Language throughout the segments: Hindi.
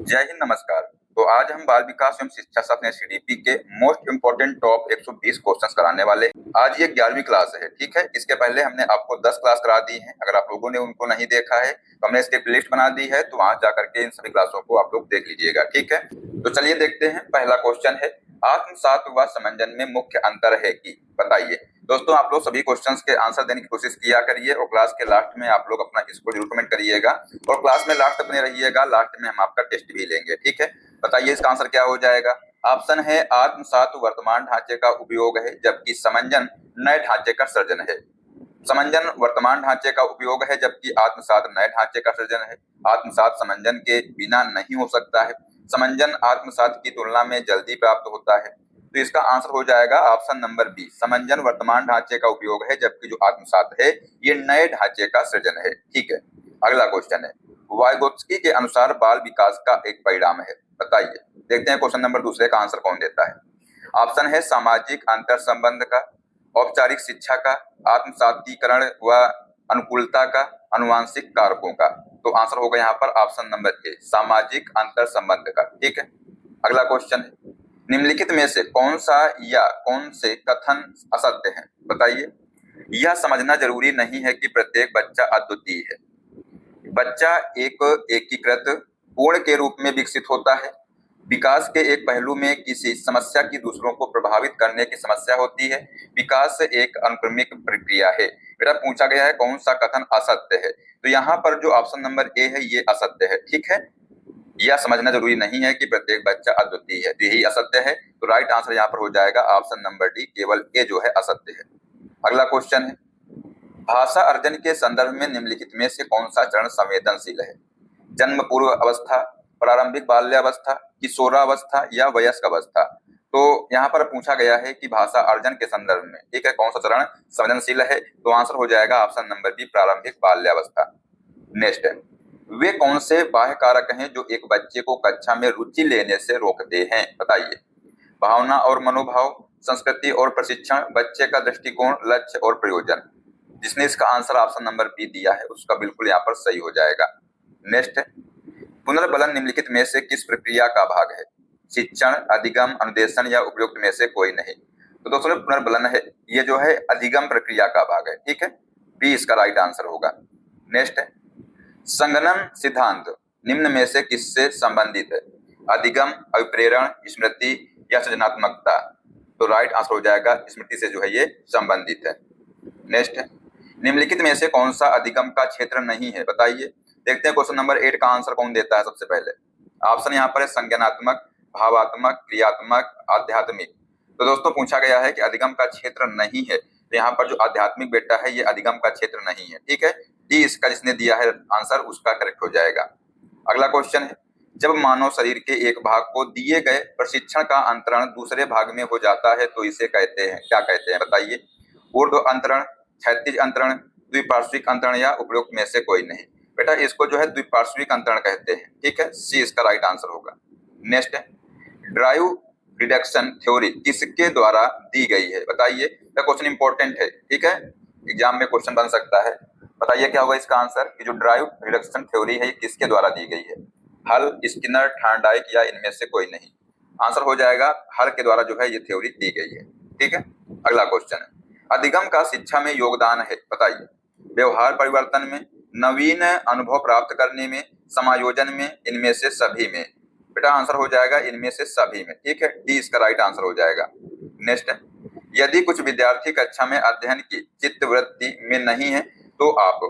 जय हिंद, नमस्कार। तो आज हम बाल विकास एवं शिक्षा सत्र सीडीपी के मोस्ट इंपोर्टेंट टॉप 120 क्वेश्चंस कराने वाले हैं। आज ये 11वीं क्लास है, ठीक है। इसके पहले हमने आपको 10 क्लास करा दी है। अगर आप लोगों ने उनको नहीं देखा है तो हमने इसकी लिस्ट बना दी है, तो वहां जाकर के इन सभी क्लासों को आप लोग देख लीजिएगा, ठीक है। तो चलिए देखते हैं। पहला क्वेश्चन है, आत्मसात व समंजन में मुख्य अंतर है कि बताइए। दोस्तों, आप लोग सभी क्वेश्चंस के आंसर देने की कोशिश किया करिए और क्लास के लास्ट में आप लोग अपना इसको जरूर कमेंट करिएगा और क्लास में लास्ट तक बने रहिएगा। लास्ट में हम आपका टेस्ट भी लेंगे, ठीक है। बताइए इसका आंसर क्या हो जाएगा। ऑप्शन है आत्मसात वर्तमान ढांचे का उपयोग है, जबकि समंजन नए ढांचे का सृजन है। समंजन वर्तमान ढांचे का उपयोग है, जबकि आत्मसात नए ढांचे का सृजन है। आत्मसात समंजन के बिना नहीं हो सकता है। समंजन आत्मसात की तुलना में जल्दी प्राप्त होता है। तो इसका आंसर हो जाएगा ऑप्शन नंबर बी। समंजन वर्तमान ढांचे का उपयोग है, जबकि जो आत्मसात है ये नए ढांचे का सृजन है, ठीक है। अगला क्वेश्चन है, वाइगोत्स्की के अनुसार बाल विकास का एक परिणाम है, बताइए। देखते हैं क्वेश्चन नंबर दूसरे का आंसर कौन देता है। ऑप्शन है सामाजिक अंतर संबंध का, औपचारिक शिक्षा का, आत्मसातीकरण व अनुकूलता का, अनुवांशिक कारकों का। तो आंसर होगा यहाँ पर ऑप्शन नंबर ए, सामाजिक अंतर संबंध का, ठीक है। अगला क्वेश्चन है, निम्नलिखित में से कौन सा या कौन से कथन असत्य है, बताइए। यह समझना जरूरी नहीं है कि प्रत्येक बच्चा अद्वितीय है। बच्चा एक एकीकृत पूर्ण के रूप में विकसित होता है। विकास के एक पहलू में किसी समस्या की दूसरों को प्रभावित करने की समस्या होती है। विकास एक अनुक्रमिक प्रक्रिया है। बेटा पूछा गया है कौन सा कथन असत्य है, तो यहाँ पर जो ऑप्शन नंबर ए है ये असत्य है, ठीक है। यह समझना जरूरी नहीं है कि प्रत्येक बच्चा अद्वितीय है, तो यही असत्य है। तो राइट आंसर यहाँ पर हो जाएगा ऑप्शन नंबर डी, केवल ए जो है असत्य है। अगला क्वेश्चन है, भाषा अर्जन के संदर्भ में निम्नलिखित में से कौन सा चरण संवेदनशील है। जन्म पूर्व अवस्था, प्रारंभिक बाल्यावस्था, किशोरावस्था या वयस्क अवस्था। तो यहाँ पर पूछा गया है कि भाषा अर्जन के संदर्भ में, ठीक है, कौन सा चरण संवेदनशील है, तो आंसर हो जाएगा ऑप्शन नंबर बी, प्रारंभिक बाल्यावस्था। नेक्स्ट है, वे कौन से बाह्य कारक हैं जो एक बच्चे को कक्षा में रुचि लेने से रोकते हैं, बताइए। भावना और मनोभाव, संस्कृति और प्रशिक्षण, बच्चे का दृष्टिकोण, लक्ष्य और प्रयोजन। जिसने इसका आंसर ऑप्शन नंबर बी दिया है उसका बिल्कुल यहाँ पर सही हो जाएगा। नेक्स्ट है, पुनर्बलन निम्नलिखित में से किस प्रक्रिया का भाग है। शिक्षण, अधिगम, अनुदेशन या उपयुक्त में से कोई नहीं। तो दोस्तों पुनर्बलन है, ये जो है अधिगम प्रक्रिया का भाग है, ठीक है। बी इसका राइट आंसर होगा। नेक्स्ट है, संगणन सिद्धांत निम्न में से किससे संबंधित है। अधिगम, अभिप्रेरण, स्मृति या सृजनात्मकता। तो राइट आंसर हो जाएगा स्मृति से जो है ये संबंधित है। नेक्स्ट है, निम्नलिखित में से कौन सा अधिगम का क्षेत्र नहीं है, बताइए। देखते हैं क्वेश्चन नंबर 8 का आंसर कौन देता है सबसे पहले। ऑप्शन यहाँ पर है संज्ञानात्मक, भावात्मक, क्रियात्मक, आध्यात्मिक। तो दोस्तों पूछा गया है कि अधिगम का क्षेत्र नहीं है, तो यहाँ पर जो आध्यात्मिक बेटा है ये अधिगम का क्षेत्र नहीं है, ठीक है। डी इसका जिसने दिया है आंसर उसका करेक्ट हो जाएगा। अगला क्वेश्चन है, जब मानव शरीर के एक भाग को दिए गए प्रशिक्षण का अंतरण दूसरे भाग में हो जाता है तो इसे कहते हैं, क्या कहते हैं, बताइए। ऊर्ध्व अंतरण, क्षैतिज अंतरण, द्विपार्श्विक अंतरण या उपरोक्त में से कोई नहीं। बेटा इसको जो है द्विपार्श्विक अंतरण कहते हैं, ठीक है। सी इसका राइट आंसर होगा। नेक्स्ट है, ड्राइव रिडक्शन थ्योरी किसके द्वारा दी गई है, बताइए। क्वेश्चन इंपॉर्टेंट है, ठीक है, एग्जाम में क्वेश्चन बन सकता है। बताइए क्या होगा इसका आंसर कि जो ड्राइव रिडक्शन थ्योरी है ये किसके द्वारा दी गई है। हल, स्किनर, थॉर्नडाइक या इनमें से कोई नहीं। आंसर हो जाएगा हल के द्वारा जो है ये थ्योरी दी गई है, ठीक है। अगला क्वेश्चन है, अधिगम का शिक्षा में योगदान है, बताइए। व्यवहार परिवर्तन में, नवीन अनुभव प्राप्त करने में, समायोजन में, इनमें से सभी में। बेटा आंसर हो जाएगा इनमें से सभी में, ठीक है। डी इसका राइट आंसर हो जाएगा। नेक्स्ट है, यदि कुछ विद्यार्थी कक्षा में अध्ययन की चित्तवृत्ति में नहीं है तो आप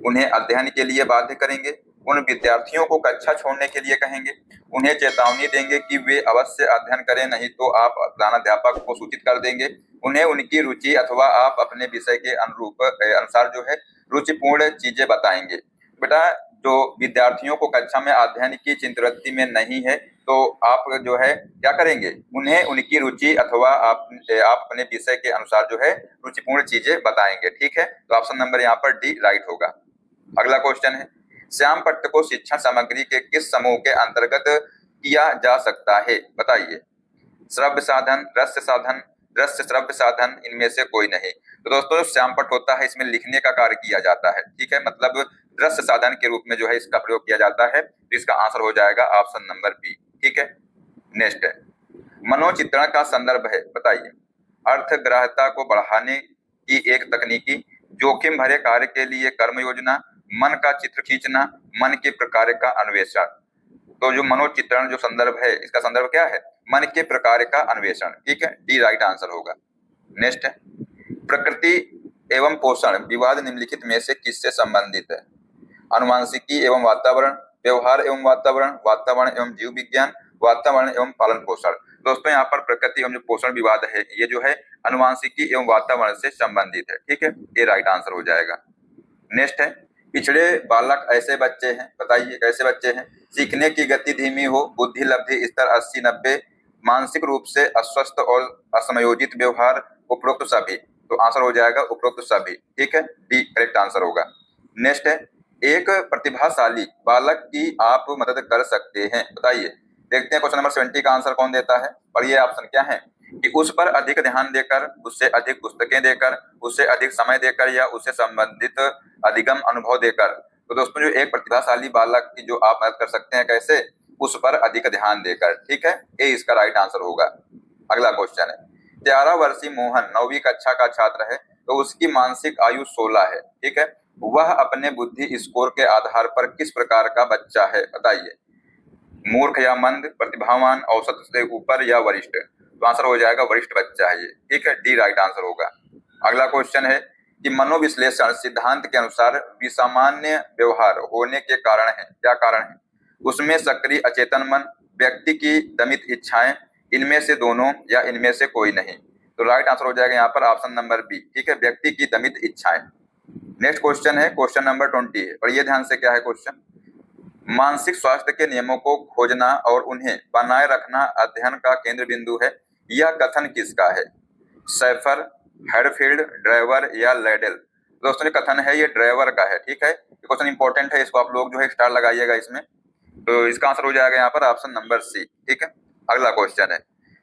उन्हें अध्ययन के लिए बाध्य करेंगे, उन विद्यार्थियों को कक्षा छोड़ने के लिए कहेंगे, उन्हें चेतावनी देंगे कि वे अवश्य अध्ययन करें, नहीं तो आप प्रधानाध्यापक को सूचित कर देंगे, उन्हें उनकी रुचि अथवा आप अपने विषय के अनुसार जो है रुचिपूर्ण चीजें बताएंगे। बेटा जो विद्यार्थियों को कक्षा में अध्ययन की चिंतवृत्ति में नहीं है तो आप जो है क्या करेंगे, उन्हें उनकी रुचि अथवा आप अपने विषय के अनुसार जो है रुचिपूर्ण चीजें बताएंगे, ठीक है। तो ऑप्शन नंबर यहाँ पर डी राइट होगा। अगला क्वेश्चन है, श्याम पट्ट को शिक्षण सामग्री के किस समूह के अंतर्गत किया जा सकता है, बताइए। श्रव्य साधन, रस्य साधन, दृश्य श्रव्य साधन, इनमें से कोई नहीं। तो दोस्तों श्याम पट्ट होता है इसमें लिखने का कार्य किया जाता है, ठीक है, मतलब दृश्य साधन के रूप में जो है इसका प्रयोग किया जाता है। तो इसका आंसर हो जाएगा ऑप्शन नंबर बी। ठीक है, नेक्स्ट है मनोचित्रण का संदर्भ है, बताइए। अर्थग्राह्यता को बढ़ाने की एक तकनीकी, जोखिम भरे कार्य के लिए कर्म योजना, मन का चित्र खींचना, मन के प्रकार का अन्वेषण। तो जो मनोचित्रण जो संदर्भ है, इसका संदर्भ क्या है? मन के प्रकार का अन्वेषण। ठीक है, डी राइट आंसर होगा। नेक्स्ट है प्रकृति एवं पोषण विवाद निम्नलिखित में से किससे संबंधित है? अनुवांशिकी एवं वातावरण, व्यवहार एवं वातावरण, वातावरण एवं जीव विज्ञान, वातावरण एवं पालन पोषण। दोस्तों यहाँ पर प्रकृति एवं जो पोषण विवाद है ये जो है अनुवांशिकी एवं वातावरण से संबंधित है। ठीक है, ये राइट आंसर हो जाएगा। नेक्स्ट है पिछड़े बालक ऐसे बच्चे हैं, बताइए कैसे बच्चे हैं? सीखने की गति धीमी हो, बुद्धि लब्धि स्तर 80-90, मानसिक रूप से अस्वस्थ और असमयोजित व्यवहार, उपरोक्त सभी। तो आंसर हो जाएगा उपरोक्त सभी। ठीक है, डी करेक्ट आंसर होगा। नेक्स्ट है एक प्रतिभाशाली बालक की आप मदद कर सकते हैं, बताइए। देखते हैं क्वेश्चन नंबर 70 का आंसर कौन देता है। पढ़िए ऑप्शन क्या है कि उस पर अधिक ध्यान देकर, उससे अधिक पुस्तकें देकर, उससे अधिक समय देकर या उससे संबंधित अधिगम अनुभव देकर। तो दोस्तों जो एक प्रतिभाशाली बालक की जो आप मदद कर सकते हैं, कैसे? उस पर अधिक ध्यान देकर। ठीक है, ये इसका राइट आंसर होगा। अगला क्वेश्चन है 11 वर्षीय मोहन 9वीं कक्षा का छात्र है, तो उसकी मानसिक आयु 16 है। ठीक है, वह अपने बुद्धि स्कोर के आधार पर किस प्रकार का बच्चा है, बताइए। मूर्ख या मंद, प्रतिभावान, औसत से ऊपर या वरिष्ठ। तो आंसर हो जाएगा वरिष्ठ बच्चा है ये। ठीक है, डी राइट आंसर होगा। अगला क्वेश्चन है कि मनोविश्लेषण सिद्धांत के अनुसार विसामान्य व्यवहार होने के कारण है, क्या कारण है? उसमें सक्रिय अचेतन मन, व्यक्ति की दमित इच्छाएं, इनमें से दोनों या इनमें से कोई नहीं। तो राइट आंसर हो जाएगा यहाँ पर ऑप्शन नंबर बी। ठीक है, व्यक्ति की दमित इच्छाएं। नेक्स्ट क्वेश्चन है क्वेश्चन नंबर 20 है, पढ़िए ध्यान से क्या है क्वेश्चन। मानसिक स्वास्थ्य के नियमों को खोजना और उन्हें बनाए रखना अध्ययन का केंद्र बिंदु है, यह कथन किसका है? सैफर, हेडफील्ड, ड्राइवर या लेडेल। दोस्तों ये कथन है ये ड्राइवर का है। ठीक है, ये क्वेश्चन इंपॉर्टेंट है, इसको आप लोग जो है स्टार लगाइएगा इसमें। तो इसका आंसर हो जाएगा यहाँ पर ऑप्शन नंबर सी। ठीक है, अगला क्वेश्चन है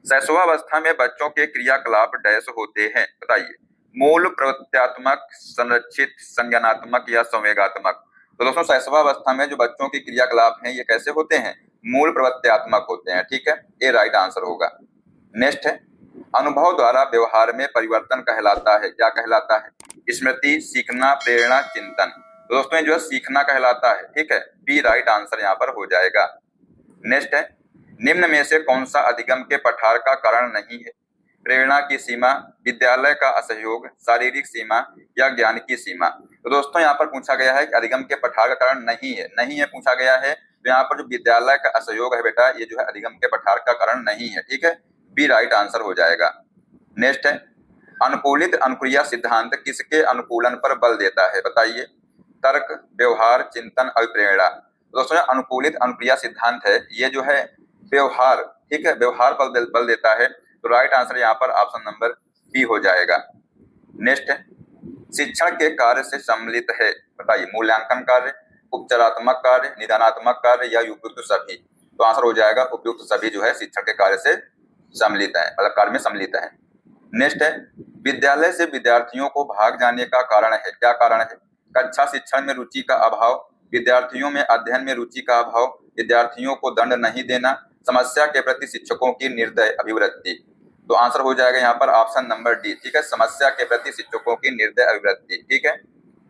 शैशवावस्था में बच्चों के क्रियाकलाप डैश होते हैं, बताइए। मूल, प्रवृत्त्यात्मक, संरक्षित, संज्ञानात्मक या संवेगात्मक। तो दोस्तों शैशवावस्था में जो बच्चों के क्रियाकलाप हैं ये कैसे होते हैं? मूल प्रवृत्त्यात्मक होते हैं। ठीक है, ये राइट आंसर होगा। नेक्स्ट है अनुभव द्वारा व्यवहार में परिवर्तन कहलाता है, क्या कहलाता है? स्मृति, सीखना, प्रेरणा, चिंतन। तो दोस्तों ये जो है सीखना कहलाता है। ठीक है, बी राइट आंसर यहाँ पर हो जाएगा। नेक्स्ट है निम्न में से कौन सा अधिगम के पठार का कारण नहीं है? प्रेरणा की सीमा, विद्यालय का असहयोग, शारीरिक सीमा या ज्ञान की सीमा। तो दोस्तों यहाँ पर पूछा गया है कि अधिगम के पठार का कारण नहीं है, नहीं है पूछा गया है। तो यहाँ पर जो विद्यालय का असहयोग है बेटा, ये जो है अधिगम के पठार का कारण नहीं है। ठीक है, बी राइट आंसर हो जाएगा। नेक्स्ट है अनुकूलित अनुक्रिया सिद्धांत किसके अनुकूलन पर बल देता है, बताइए। तर्क, व्यवहार, चिंतन, अभिप्रेरणा। दोस्तों अनुकूलित अनुक्रिया सिद्धांत है ये जो है व्यवहार, ठीक है, व्यवहार पर बल देता है। तो राइट आंसर यहाँ पर ऑप्शन नंबर बी हो जाएगा। नेक्स्ट है शिक्षण के कार्य से सम्मिलित है, बताइए। मूल्यांकन कार्य, उपचारात्मक कार्य, निदानात्मक कार्य या उपयुक्त सभी। तो आंसर हो जाएगा उपयुक्त सभी जो है शिक्षण के कार्य से सम्मिलित है, मतलब कार्य में सम्मिलित है। नेक्स्ट है विद्यालय से विद्यार्थियों को भाग जाने का कारण है, क्या कारण है? कक्षा शिक्षण में रुचि का अभाव, विद्यार्थियों में अध्ययन में रुचि का अभाव, विद्यार्थियों को दंड नहीं देना, समस्या के प्रति शिक्षकों की निर्दय अभिवृत्ति। तो आंसर हो जाएगा यहाँ पर ऑप्शन नंबर डी। ठीक है, समस्या के प्रति शिक्षकों की निर्दय अभिवृत्ति। ठीक है,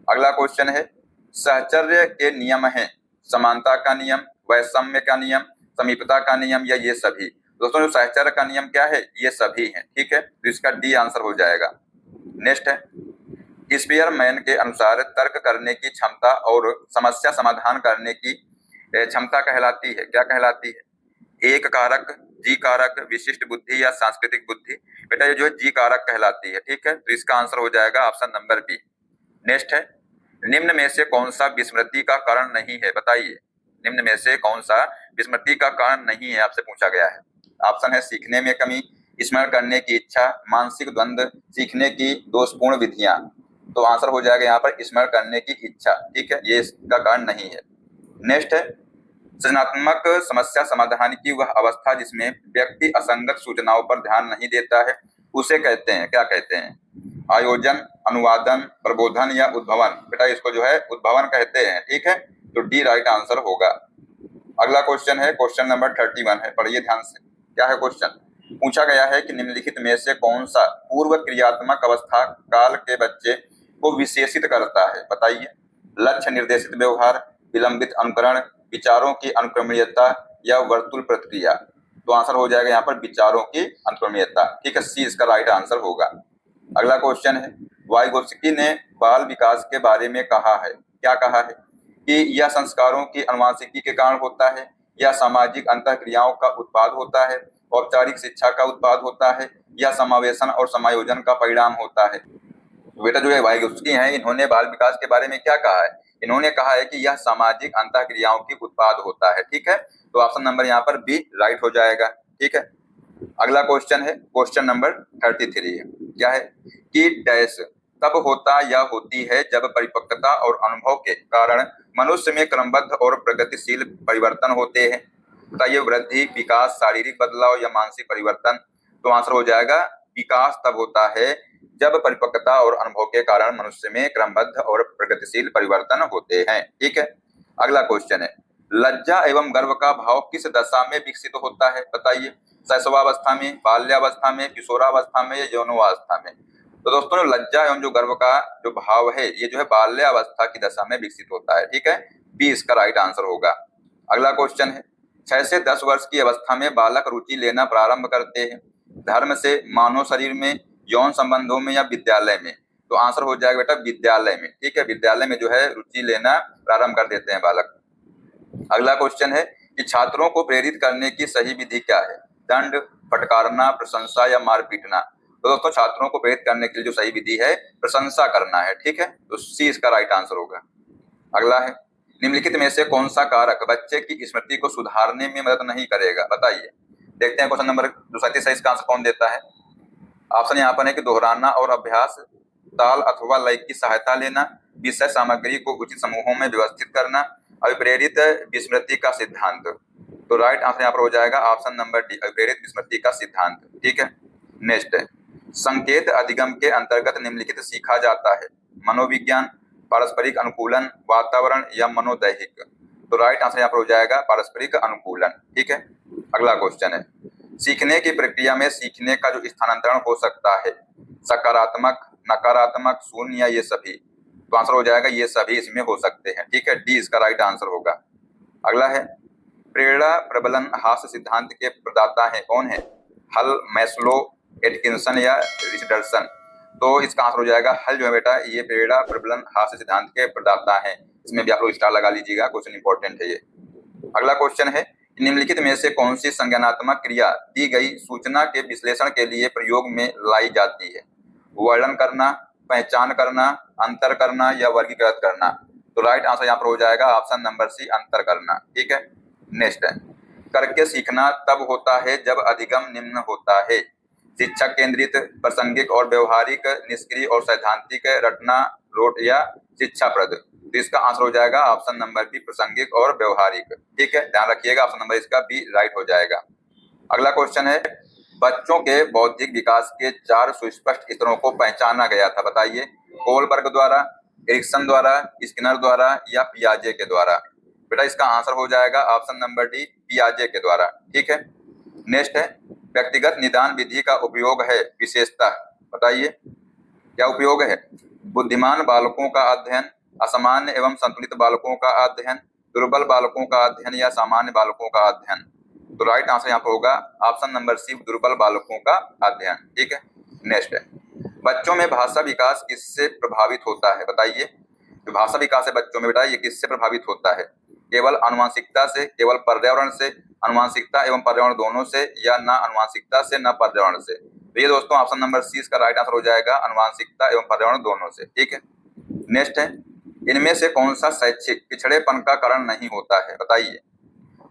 अगला क्वेश्चन है साहचर्य के नियम है समानता का नियम, वैषम्य का नियम, समीपता का नियम या ये सभी। दोस्तों जो साहचर्य का नियम क्या है? ये सभी है। ठीक है, तो इसका डी आंसर हो जाएगा। नेक्स्ट है स्पीयरमैन के अनुसार तर्क करने की क्षमता और समस्या समाधान करने की क्षमता कहलाती है, क्या कहलाती है? एक कारक, जी कारक, विशिष्ट बुद्धि या सांस्कृतिक बुद्धि। बेटा ये जो है जी कारक कहलाती है। ठीक है, तो इसका आंसर हो जाएगा ऑप्शन नंबर बी। नेक्स्ट है निम्न में से कौन सा विस्मृति का कारण नहीं है, बताइए। निम्न में से कौन सा विस्मृति का कारण नहीं है, आपसे पूछा गया है। ऑप्शन है सीखने में कमी, स्मरण करने की इच्छा, मानसिक द्वंद्व, सीखने की दोषपूर्ण विधियां। तो आंसर हो जाएगा यहाँ पर स्मरण करने की इच्छा। ठीक है, ये इसका कारण नहीं है। नेक्स्ट है सृजनात्मक समस्या समाधान की वह अवस्था जिसमें व्यक्ति असंगत सूचनाओं पर ध्यान नहीं देता है, उसे कहते हैं, क्या कहते हैं? आयोजन, अनुवादन, प्रबोधन या उद्भवन। बेटा इसको जो है उद्भवन कहते हैं, ठीक है, तो डी राइट आंसर होगा। अगला क्वेश्चन है, क्वेश्चन नंबर 31 है, पढ़िए ध्यान से। क्या है क्वेश्चन? पूछा गया है कि निम्नलिखित में से कौन सा पूर्व क्रियात्मक अवस्था काल के बच्चे को विशेषित करता है? बताइए। लक्ष्य निर्देशित व्यवहार, विलंबित अनुकरण, विचारों की अनुक्रमणीयता या वर्तुल प्रतिक्रिया। तो आंसर हो जाएगा यहाँ पर विचारों की अनुक्रमणीयता, ठीक है, सी इसका राइट आंसर होगा। अगला क्वेश्चन है, वाइगोत्स्की ने बाल विकास के बारे में कहा है, क्या कहा है? कि यह संस्कारों की अनुवांशिकी के कारण होता है, या सामाजिक अंतःक्रियाओं का उत्पाद होता है, औपचारिक शिक्षा का उत्पाद होता है, या समावेशन और समायोजन का परिणाम होता है। तो बेटा जो है वाइगोत्स्की हैं, इन्होंने बाल विकास के बारे में क्या कहा है? इन्होंने कहा है कि यह सामाजिक अंतःक्रियाओं की उत्पाद होता है, ठीक है, तो ऑप्शन नंबर यहाँ पर बी राइट हो जाएगा, ठीक है। अगला क्वेश्चन है, क्वेश्चन नंबर 33 है, क्या है? कि डैश तब होता या होती है जब परिपक्वता और अनुभव के कारण मनुष्य में क्रमबद्ध और प्रगतिशील परिवर्तन होते हैं। बताइए, वृद्धि, विकास, शारीरिक बदलाव या मानसिक परिवर्तन। तो आंसर हो जाएगा विकास तब होता है जब परिपक्वता और अनुभव के कारण मनुष्य में क्रमबद्ध और प्रगतिशील परिवर्तन होते हैं, ठीक है। अगला क्वेश्चन है, लज्जा एवं गर्व का भाव किस दशा में विकसित होता है? बताइए। शैशवावस्था में, बाल्यावस्था में, किशोरावस्था में या यौनावस्था में? तो दोस्तों लज्जा एवं जो गर्व का जो भाव है ये जो है बाल्यावस्था की दशा में विकसित होता है, ठीक है, बी इसका राइट आंसर होगा। अगला क्वेश्चन है, 6 से 10 वर्ष की अवस्था में बालक रुचि लेना प्रारंभ करते हैं, धर्म से, मानव शरीर में, यौन संबंधों में या विद्यालय में? तो आंसर हो जाएगा बेटा विद्यालय में, ठीक है, विद्यालय में जो है रुचि लेना प्रारंभ कर देते हैं बालक। अगला क्वेश्चन है कि छात्रों को प्रेरित करने की सही विधि क्या है? दंड, फटकारना, प्रशंसा या मार पीटना? तो दोस्तों छात्रों को प्रेरित करने के लिए जो सही विधि है प्रशंसा करना है, ठीक है, तो सी इसका राइट आंसर होगा। अगला है, निम्नलिखित में से कौन सा कारक बच्चे की स्मृति को सुधारने में मदद नहीं करेगा? बताइए। देखते हैं क्वेश्चन नंबर 37 है, इसका आंसर कौन देता है? ऑप्शन यहाँ पर है कि दोहराना और अभ्यास, ताल अथवा लय की सहायता लेना, विषय सामग्री को उचित समूहों में व्यवस्थित करना, अभिप्रेरित विस्मृति का सिद्धांत। तो राइट आंसर यहाँ पर हो जाएगा ऑप्शन नंबर डी, अभिप्रेरित विस्मृति का सिद्धांत, ठीक है। नेक्स्ट है, संकेत अधिगम के अंतर्गत निम्नलिखित सीखा जाता है? मनोविज्ञान, पारस्परिक अनुकूलन, वातावरण या मनोदैहिक? तो राइट आंसर यहाँ पर हो जाएगा पारस्परिक अनुकूलन, ठीक है। अगला क्वेश्चन है, सीखने की प्रक्रिया में सीखने का जो स्थानांतरण हो सकता है, सकारात्मक, नकारात्मक, शून्य या ये सभी? तो आंसर हो जाएगा ये सभी इसमें हो सकते हैं, ठीक है, डी इसका राइट आंसर होगा। अगला है, प्रेरणा प्रबलन हास्य सिद्धांत के प्रदाता है कौन है? हल, मैस्लो, एटकिंसन या रिचर्डसन? तो इसका आंसर हो जाएगा हल जो है बेटा ये प्रेरणा प्रबलन हास्य सिद्धांत के प्रदाता है, इसमें भी आप लोग स्टार लगा लीजिएगा, क्वेश्चन इंपॉर्टेंट है ये। अगला क्वेश्चन है, निम्नलिखित में से कौन सी संज्ञानात्मक क्रिया दी गई सूचना के विश्लेषण के लिए प्रयोग में लाई जाती है? वर्णन करना, पहचान करना, अंतर करना या वर्गीकृत करना? तो राइट आंसर यहाँ पर हो जाएगा ऑप्शन नंबर सी, अंतर करना, ठीक है। नेक्स्ट है, करके सीखना तब होता है जब अधिगम निम्न होता है? शिक्षक केंद्रित, प्रासंगिक और व्यवहारिक, निष्क्रिय और सैद्धांतिक, रटना रोट या शिक्षाप्रद? तो इसका आंसर हो जाएगा ऑप्शन नंबर बी, प्रासंगिक और व्यवहारिक, ठीक है, ध्यान रखिएगा ऑप्शन नंबर इसका बी राइट हो जाएगा। अगला क्वेश्चन है, बच्चों के बौद्धिक विकास के 4 सुस्पष्ट स्तरों को पहचाना गया था, बताइए। कोलबर्ग द्वारा, एरिक्सन द्वारा, स्किनर द्वारा या पियाजे के द्वारा? बेटा इसका आंसर हो जाएगा ऑप्शन नंबर डी, पियाजे के द्वारा, ठीक है। नेक्स्ट है, व्यक्तिगत निदान विधि का उपयोग है विशेषता, बताइए क्या उपयोग है? बुद्धिमान बालकों का अध्ययन, असामान्य एवं संतुलित बालकों का अध्ययन, दुर्बल बालकों का अध्ययन या सामान्य बालकों का अध्ययन? तो राइट आंसर यहाँ पर होगा ऑप्शन नंबर सी, दुर्बल बालकों का अध्ययन, ठीक है। नेक्स्ट है, बच्चों में भाषा विकास किससे प्रभावित होता है? बताइए। जो भाषा विकास है बच्चों में बेटा ये किससे प्रभावित होता है? केवल आनुवंशिकता से, केवल पर्यावरण से, आनुवंशिकता एवं पर्यावरण दोनों से, या ना आनुवंशिकता से ना पर्यावरण से? तो ये दोस्तों ऑप्शन नंबर सी इसका राइट आंसर हो जाएगा, आनुवंशिकता एवं पर्यावरण दोनों से, ठीक है। नेक्स्ट है, इनमें से कौन सा शैक्षिक पिछड़ेपन का कारण नहीं होता है? बताइए।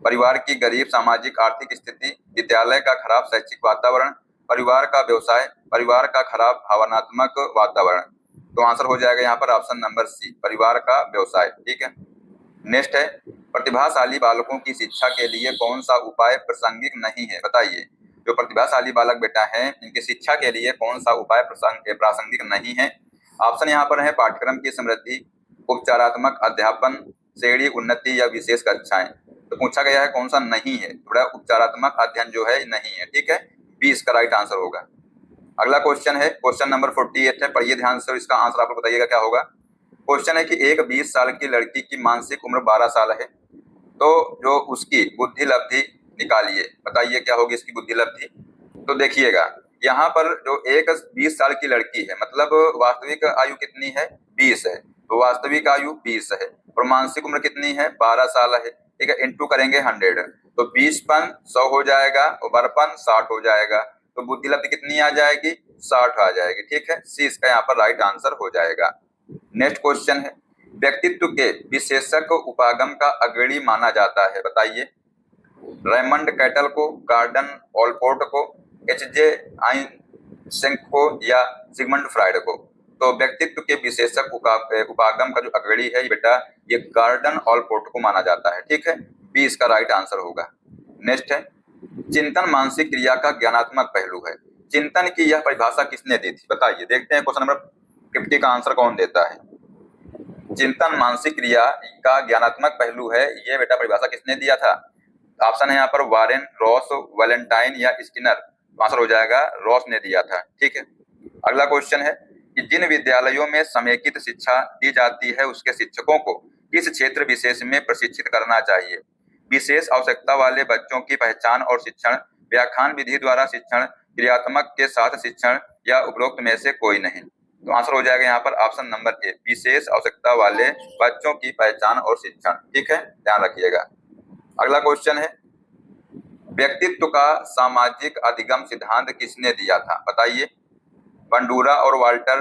परिवार की गरीब सामाजिक आर्थिक स्थिति, विद्यालय का खराब शैक्षिक वातावरण, परिवार का व्यवसाय, परिवार का खराब भावनात्मक वातावरण? तो आंसर हो जाएगा यहाँ पर ऑप्शन नंबर सी, परिवार का व्यवसाय, ठीक है। नेक्स्ट है, प्रतिभाशाली बालकों की शिक्षा के लिए कौन सा उपाय प्रासंगिक नहीं है? बताइए। जो प्रतिभाशाली बालक बेटा हैं इनकी शिक्षा के लिए कौन सा उपाय प्रासंगिक नहीं है? ऑप्शन यहाँ पर है पाठ्यक्रम की समृद्धि, उपचारात्मक अध्यापन, श्रेणी उन्नति या विशेष कक्षाएं। तो पूछा गया है कौन सा नहीं है, थोड़ा उपचारात्मक अध्ययन जो है नहीं है, ठीक है, बी इसका राइट आंसर होगा। अगला क्वेश्चन है, क्वेश्चन नंबर 48 है, पढ़िए ध्यान से और इसका आंसर आपको बताइएगा क्या होगा। क्वेश्चन है कि एक 20 साल की लड़की की मानसिक उम्र 12 साल है, तो जो उसकी बुद्धि लब्धि निकालिए, बताइए क्या होगी इसकी बुद्धि लब्धि। तो देखिएगा यहाँ पर जो एक 20 साल की लड़की है, मतलब वास्तविक आयु कितनी है, 20 है, तो वास्तविक आयु 20 है और मानसिक उम्र कितनी है, 12 साल है, ठीक है, इंटू करेंगे 100, तो 20पन 100 हो जाएगा और 12पन 60 हो जाएगा, तो बुद्धि लब्धि कितनी आ जाएगी, 60 आ जाएगी, ठीक है, सी इसका यहाँ पर राइट आंसर हो जाएगा। नेक्स्ट क्वेश्चन है, व्यक्तित्व के विशेषक उपागम का अग्रणी माना जाता है, बताइए। रेमंड कैटल को, गार्डन ऑलपोर्ट को, एच.जे. आइंस्टीन को या सिगमंड फ्राइड को। तो व्यक्तित्व के विशेषक उपागम का जो अग्रणी है बेटा ये गार्डन ऑलपोर्ट को माना जाता है, ठीक है, बी इसका राइट आंसर होगा। नेक्स्ट है, चिंतन मानसिक क्रिया का ज्ञानात्मक पहलू है। चिंतन की यह परिभाषा किसने दी थी, बताइए। देखते हैं क्वेश्चन नंबर 50 का आंसर कौन देता है। चिंतन मानसिक क्रिया का ज्ञानात्मक पहलू है, ये बेटा परिभाषा किसने दिया था। ऑप्शन है यहाँ पर वारेन, रॉस, वैलेंटाइन या स्किनर। आंसर हो जाएगा रॉस ने दिया था, ठीक है। अगला क्वेश्चन है कि जिन विद्यालयों में समेकित शिक्षा दी जाती है उसके शिक्षकों को किस क्षेत्र विशेष में प्रशिक्षित करना चाहिए। विशेष आवश्यकता वाले बच्चों की पहचान और शिक्षण, व्याख्यान विधि द्वारा शिक्षण, क्रियात्मक के साथ शिक्षण या उपरोक्त में से कोई नहीं। तो आंसर हो जाएगा यहाँ पर ऑप्शन नंबर ए, विशेष आवश्यकता वाले बच्चों की पहचान और शिक्षण, ठीक है, ध्यान रखिएगा। अगला क्वेश्चन है, व्यक्तित्व का सामाजिक अधिगम सिद्धांत किसने दिया था, बताइए। बंडूरा और वाल्टर,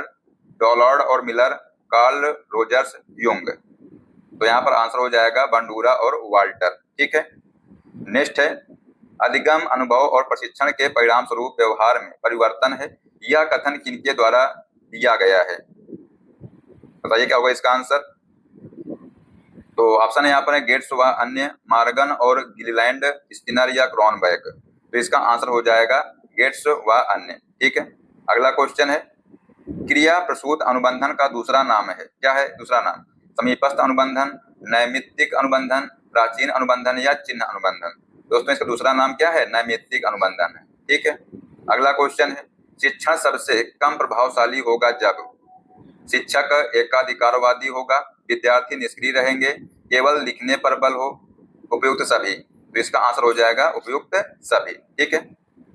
डॉलर्ड और मिलर, कार्ल रोजर्स, युंग। तो यहाँ पर आंसर हो जाएगा बंडूरा और वाल्टर, ठीक है। नेक्स्ट है, अधिगम अनुभव और प्रशिक्षण के परिणाम स्वरूप व्यवहार में परिवर्तन है, यह कथन किनके द्वारा दिया गया है, बताइए क्या होगा इसका आंसर। तो ऑप्शन है यहाँ पर गेट्स व अन्य, मार्गन और गिलीलैंड, स्किनर या क्रॉनबैक। तो इसका आंसर हो जाएगा गेट्स व अन्य, ठीक है। अगला क्वेश्चन है, क्रिया प्रसूत अनुबंधन का दूसरा नाम है, क्या है दूसरा नाम। समीपस्थ अनुबंधन, नैमित्तिक अनुबंधन, प्राचीन अनुबंधन या चिन्ह अनुबंधन। दोस्तों इसका दूसरा नाम क्या है, नैमित्तिक अनुबंधन है, ठीक है। अगला क्वेश्चन है, शिक्षण सबसे कम प्रभावशाली होगा जब शिक्षक एकाधिकारवादी होगा, विद्यार्थी निष्क्रिय रहेंगे, केवल लिखने पर बल हो, उपयुक्त सभी। तो इसका आंसर हो जाएगा उपयुक्त सभी, ठीक है।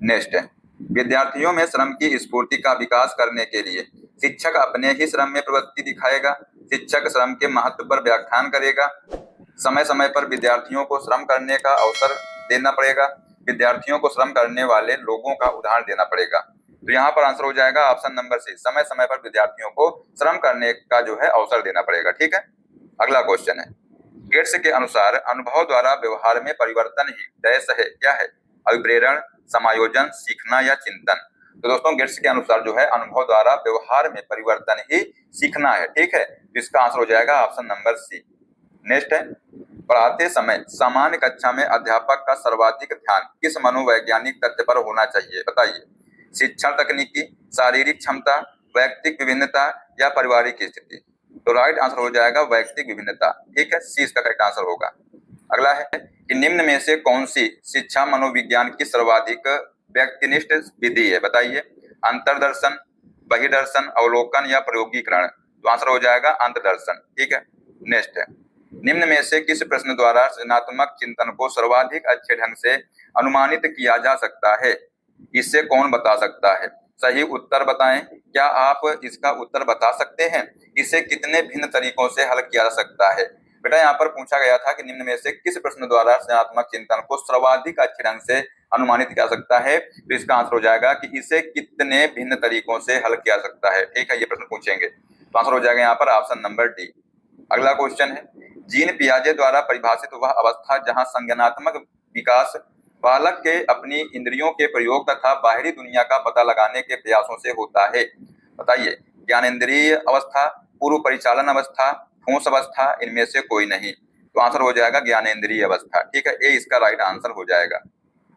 नेक्स्ट है, विद्यार्थियों में श्रम की स्फूर्ति का विकास करने के लिए शिक्षक अपने ही श्रम में प्रवृत्ति दिखाएगा, शिक्षक श्रम के महत्व पर व्याख्यान करेगा, समय समय पर विद्यार्थियों को श्रम करने का अवसर देना पड़ेगा, विद्यार्थियों को श्रम करने वाले लोगों का उदाहरण देना पड़ेगा। तो यहाँ पर आंसर हो जाएगा ऑप्शन नंबर सी, समय समय पर विद्यार्थियों को श्रम करने का जो है अवसर देना पड़ेगा, ठीक है। अगला क्वेश्चन है, गेट्स के अनुसार अनुभव द्वारा व्यवहार में परिवर्तन ही डैश है, क्या है, अभिप्रेरण, समायोजन, सीखना या चिंतन। तो दोस्तों गेट्स के अनुसार जो है अनुभव द्वारा व्यवहार में परिवर्तन ही सीखना है, ठीक है। तो इसका आंसर हो जाएगा ऑप्शन नंबर सी। नेक्स्ट है, पढ़ाते समय सामान्य कक्षा में अध्यापक का सर्वाधिक ध्यान किस मनोवैज्ञानिक तथ्य पर होना चाहिए, बताइए। शिक्षण तकनीकी, शारीरिक क्षमता, वैयक्तिक विभिन्नता या पारिवारिक स्थिति। तो राइट आंसर हो जाएगा वैयक्तिक विभिन्नता, ठीक है, सी इसका करेक्ट आंसर होगा। अगला है कि निम्न में से कौन सी शिक्षा मनोविज्ञान की सर्वाधिक व्यक्तिनिष्ठ विधि है, बताइए। अंतर्दर्शन, बहिर्दर्शन, अवलोकन या प्रयोगीकरण। तो आंसर हो जाएगा अंतर्दर्शन, ठीक है। नेक्स्ट है, निम्न में से किस प्रश्न द्वारा सृजनात्मक चिंतन को सर्वाधिक अच्छे ढंग से अनुमानित किया जा सकता है, इसे कौन बता सकता है। सही उत्तर बताएं, क्या आप इसका उत्तर बता सकते हैं, इसे कितने भिन्न तरीकों से हल किया जा सकता है। बेटा यहाँ पर पूछा गया था कि निम्न में से किस प्रश्न द्वारा सृजनात्मक चिंतन को सर्वाधिक अच्छे ढंग से अनुमानित किया जा सकता है। तो इसका आंसर हो जाएगा कि इसे कितने भिन्न तरीकों से हल किया जा सकता है, ठीक है, ये प्रश्न पूछेंगे। तो आंसर हो जाएगा यहाँ पर ऑप्शन नंबर डी। अगला क्वेश्चन है, जीन पियाजे द्वारा परिभाषित वह अवस्था जहां संज्ञानात्मक विकास बालक के अपनी इंद्रियों के प्रयोग तथा बाहरी दुनिया का पता लगाने के प्रयासों से होता है, बताइए। ज्ञानेंद्रिय अवस्था, पूर्व परिचालन अवस्था, ठोस अवस्था, इनमें से कोई नहीं। तो आंसर हो जाएगा ज्ञानेंद्रिय अवस्था, ठीक है, ए इसका राइट आंसर हो जाएगा।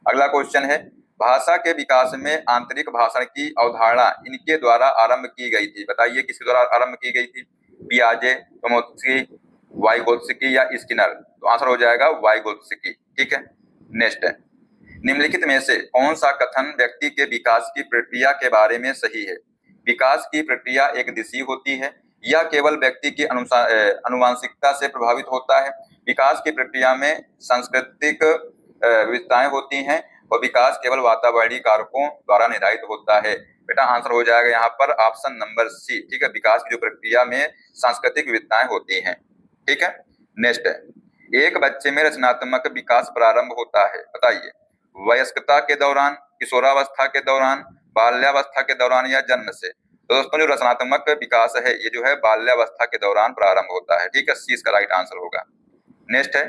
अगला क्वेश्चन है, भाषा के विकास में आंतरिक भाषण की अवधारणा इनके द्वारा आरंभ की गई थी। बताइए किसके द्वारा आरंभ की गई थी? पियाजे, चोम्स्की, वाइगोत्स्की या स्किनर? तो आंसर हो जाएगा वाइगोत्स्की। ठीक है, नेक्स्ट है, निम्नलिखित में से कौन सा कथन व्यक्ति के विकास की प्रक्रिया के बारे में सही है? विकास की प्रक्रिया एक दिशीय होती है या केवल व्यक्ति की अनुवांशिकता से प्रभावित होता है? विकास की प्रक्रिया में सांस्कृतिक विविधताएं होती हैं और विकास केवल वातावरणीय कारकों द्वारा निर्धारित होता है। बेटा आंसर हो जाएगा यहाँ पर ऑप्शन नंबर सी। ठीक है, विकास की जो प्रक्रिया में सांस्कृतिक विविधताएं होती हैं। ठीक है, नेक्स्ट है, एक बच्चे में रचनात्मक विकास प्रारंभ होता है। बताइए, वयस्कता के दौरान, किशोरावस्था के दौरान, बाल्यावस्था के दौरान या जन्म से? तो दोस्तों जो रचनात्मक विकास है ये जो है बाल्यावस्था के दौरान प्रारंभ होता है। ठीक है, सी इसका राइट आंसर होगा। नेक्स्ट है,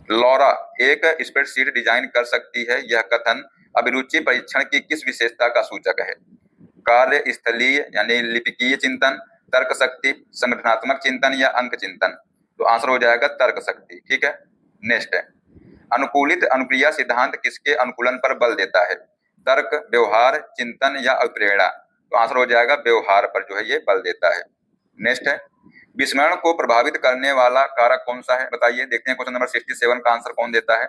लॉरा एक स्प्रेडशीट डिजाइन कर सकती है, यह कथन अभिरुचि परीक्षण की किस विशेषता का सूचक है? कार्य स्थलीय यानी लिपिकीय चिंतन, तर्क शक्ति, संगठनात्मक चिंतन या अंक चिंतन? तो आंसर हो जाएगा तर्क शक्ति। ठीक है, नेक्स्ट है, अनुकूलित अनुक्रिया सिद्धांत किसके अनुकूलन पर बल देता है? तर्क, व्यवहार, चिंतन या अभिप्रेरणा? तो आंसर हो जाएगा व्यवहार पर जो है ये बल देता है। नेक्स्ट है, विस्मरण को प्रभावित करने वाला कारक कौन सा है? बताइए, देखते हैं क्वेश्चन नंबर 67 का आंसर कौन देता है।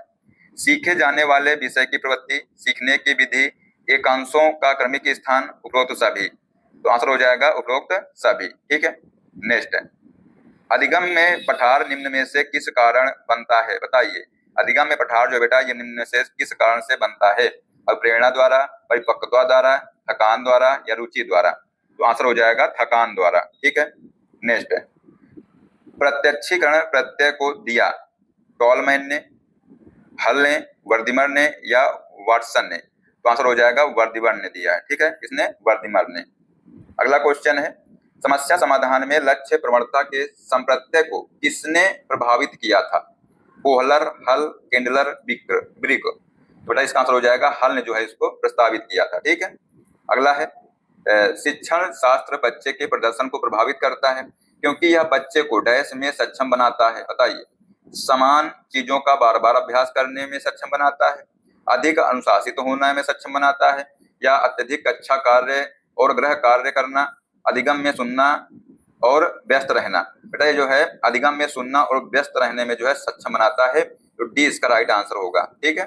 सीखे जाने वाले विषय की प्रवृत्ति, सीखने की विधि, एकांशों का क्रमिक स्थान, उपरोक्त सभी? तो आंसर हो जाएगा उपरोक्त सभी। ठीक है, नेक्स्ट है, अधिगम में पठार निम्न में से किस कारण बनता है? बताइए, अधिगम में पठार जो बेटा ये निम्न में से किस कारण से बनता है? प्रेरणा द्वारा, परिपक्वता द्वारा, थकान द्वारा या रुचि द्वारा? तो आंसर हो जाएगा थकान द्वारा। ठीक है, नेक्स्ट है, प्रत्यक्षीकरण प्रत्यय को दिया टॉलमैन ने, हल ने, वर्दिमर ने या वाटसन ने? तो आंसर हो जाएगा वर्दिमर ने दिया है। ठीक है, इसने वर्दिमर ने। अगला क्वेश्चन है, समस्या समाधान में लक्ष्य प्रवणता के संप्रत्यय को किसने प्रभावित किया था? कोहलर, हल, केंडलर, ब्रिक? तो बेटा इसका आंसर हो जाएगा हल ने जो है इसको प्रस्तावित किया था। ठीक है, अगला है, शिक्षण शास्त्र बच्चे के प्रदर्शन को प्रभावित करता है क्योंकि यह बच्चे को डैश में सक्षम बनाता है। बताइए, समान चीजों का बार बार अभ्यास करने में सक्षम बनाता है, अधिक अनुशासित होने में सक्षम बनाता है या अत्यधिक अच्छा कार्य और गृह कार्य करना, अधिगम में सुनना और व्यस्त रहना? बेटा ये जो है अधिगम में सुनना और व्यस्त रहने में जो है सक्षम बनाता है, तो डी इसका राइट आंसर होगा। ठीक है,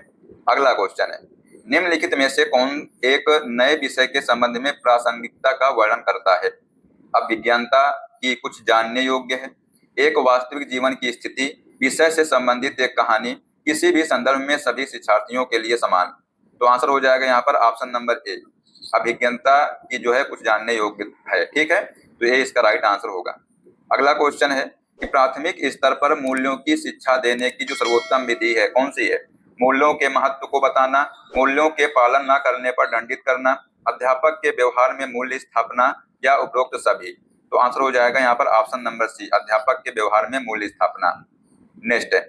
अगला क्वेश्चन है, निम्नलिखित में से कौन एक नए विषय के संबंध में प्रासंगिकता का वर्णन करता है? अभिज्ञानता की कुछ जानने योग्य है, एक वास्तविक जीवन की स्थिति, विषय से संबंधित एक कहानी, किसी भी संदर्भ में सभी शिक्षार्थियों के लिए समान? तो आंसर हो जाएगा यहाँ पर ऑप्शन नंबर ए, अभिज्ञानता की जो है कुछ जानने योग्य है। ठीक है, तो ये इसका राइट आंसर होगा। अगला क्वेश्चन है कि प्राथमिक स्तर पर मूल्यों की शिक्षा देने की जो सर्वोत्तम विधि है कौन सी है? मूल्यों के महत्व को बताना, मूल्यों के पालन न करने पर दंडित करना, अध्यापक के व्यवहार में मूल्य स्थापना या उपरोक्त सभी? तो आंसर हो जाएगा यहाँ पर ऑप्शन नंबर सी, अध्यापक के व्यवहार में मूल्य स्थापना। नेक्स्ट है,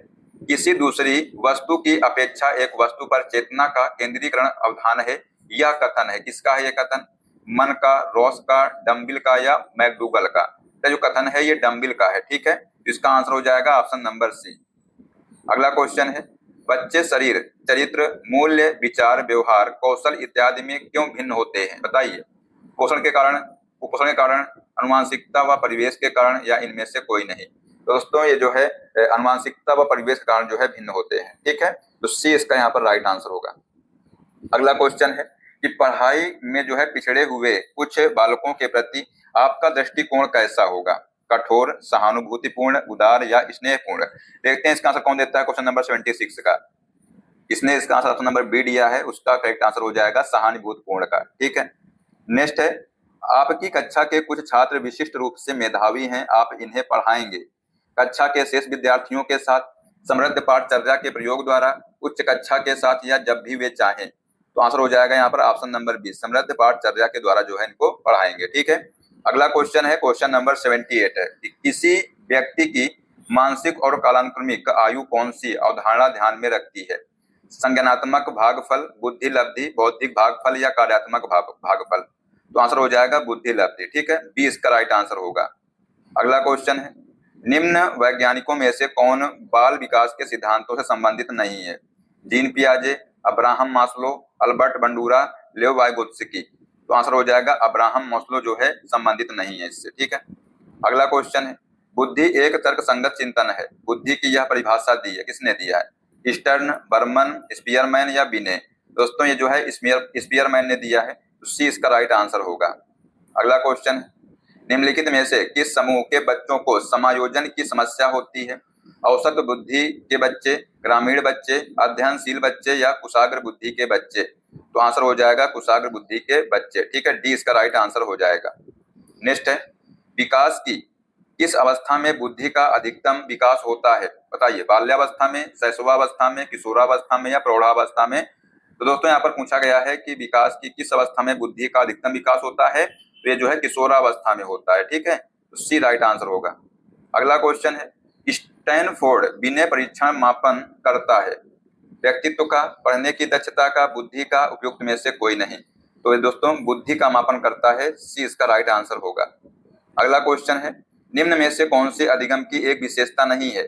किसी दूसरी वस्तु की अपेक्षा एक वस्तु पर चेतना का केंद्रीकरण अवधान है, यह कथन है किसका है? ये कथन मन का, रॉस का, डम्बिल का या मैकडूगल का? तो जो कथन है ये डम्बिल का है। ठीक है, इसका आंसर हो जाएगा ऑप्शन नंबर सी। अगला क्वेश्चन है, बच्चे शरीर, चरित्र, मूल्य, विचार, व्यवहार, कौशल इत्यादि में क्यों भिन्न होते हैं? बताइए, पोषण के कारण, कुपोषण के कारण, अनुवांशिकता व परिवेश के कारण या इनमें से कोई नहीं? दोस्तों ये जो है अनुवांशिकता व परिवेश के कारण जो है भिन्न होते हैं। ठीक है, तो सी इसका यहाँ पर राइट आंसर होगा। अगला क्वेश्चन है कि पढ़ाई में जो है पिछड़े हुए कुछ बालकों के प्रति आपका दृष्टिकोण कैसा होगा? कठोर, सहानुभूतिपूर्ण, उदार या स्नेहपूर्ण? देखते हैं इसका आंसर कौन देता है क्वेश्चन नंबर 76 का। इसने इसका आंसर ऑप्शन नंबर बी दिया है, उसका करेक्ट आंसर हो जाएगा सहानुभूतिपूर्ण का। ठीक है, नेक्स्ट है, आपकी कक्षा के कुछ छात्र विशिष्ट रूप से मेधावी हैं, आप इन्हें पढ़ाएंगे कक्षा के शेष विद्यार्थियों के साथ, समृद्ध पाठचर्या के प्रयोग द्वारा, उच्च कक्षा के साथ या जब भी वे चाहें? तो आंसर हो जाएगा यहाँ पर ऑप्शन नंबर बी, समृद्ध पाठचर्या के द्वारा जो है इनको पढ़ाएंगे। ठीक है, अगला क्वेश्चन है क्वेश्चन नंबर 78 है, किसी व्यक्ति की मानसिक और कालानुक्रमिक आयु कौन सी अवधारणा ध्यान में रखती है? संज्ञानात्मक भागफल, बुद्धि लब्धि, बौद्धिक भागफल या कार्यात्मक भागफल? तो आंसर हो जाएगा बुद्धि लब्धि। ठीक है, बी इसका राइट आंसर होगा। अगला क्वेश्चन है, निम्न वैज्ञानिकों में से कौन बाल विकास के सिद्धांतों से संबंधित नहीं है? जीन पियाजे, Abraham Maslow, Albert Bandura, Lev Vygotsky. तो आंसर हो जाएगा अब्राहम मास्लो जो है संबंधित नहीं है इससे, ठीक है। अगला क्वेश्चन है, बुद्धि एक तर्क संगत चिंतन है। बुद्धि की यह परिभाषा दी है, किसने दिया है? स्टर्न, बर्मन, स्पीयरमैन या बिने? दोस्तों ये जो है स्पीयरमैन ने दिया है, तो सी इसका राइट आंसर होगा। अगला क्वेश्चन है, निम्नलिखित में से किस समूह के बच्चों को समायोजन की समस्या होती है? औसत बुद्धि के बच्चे, ग्रामीण बच्चे, अध्ययनशील बच्चे या कुशाग्र बुद्धि के बच्चे? तो आंसर हो जाएगा कुशाग्र बुद्धि के बच्चे, ठीक है, डी इसका राइट आंसर हो जाएगा। नेक्स्ट है, विकास की किस अवस्था में बुद्धि का अधिकतम विकास होता है? बताइए, बाल्यावस्था में, शैशवावस्था में, किशोरावस्था में या प्रौढ़ावस्था में? तो दोस्तों यहाँ पर पूछा गया है कि विकास की किस अवस्था में बुद्धि का अधिकतम विकास होता है, तो ये जो है किशोरावस्था में होता है, ठीक है, तो सी राइट आंसर होगा। अगला क्वेश्चन है, स्टैनफोर्ड विनय परीक्षण मापन करता है व्यक्तित्व का, पढ़ने की दक्षता का, बुद्धि का, उपयुक्त में से कोई नहीं? तो ये दोस्तों बुद्धि का मापन करता है, सी इसका राइट आंसर होगा। अगला क्वेश्चन है, निम्न में से कौन से अधिगम की एक विशेषता नहीं है?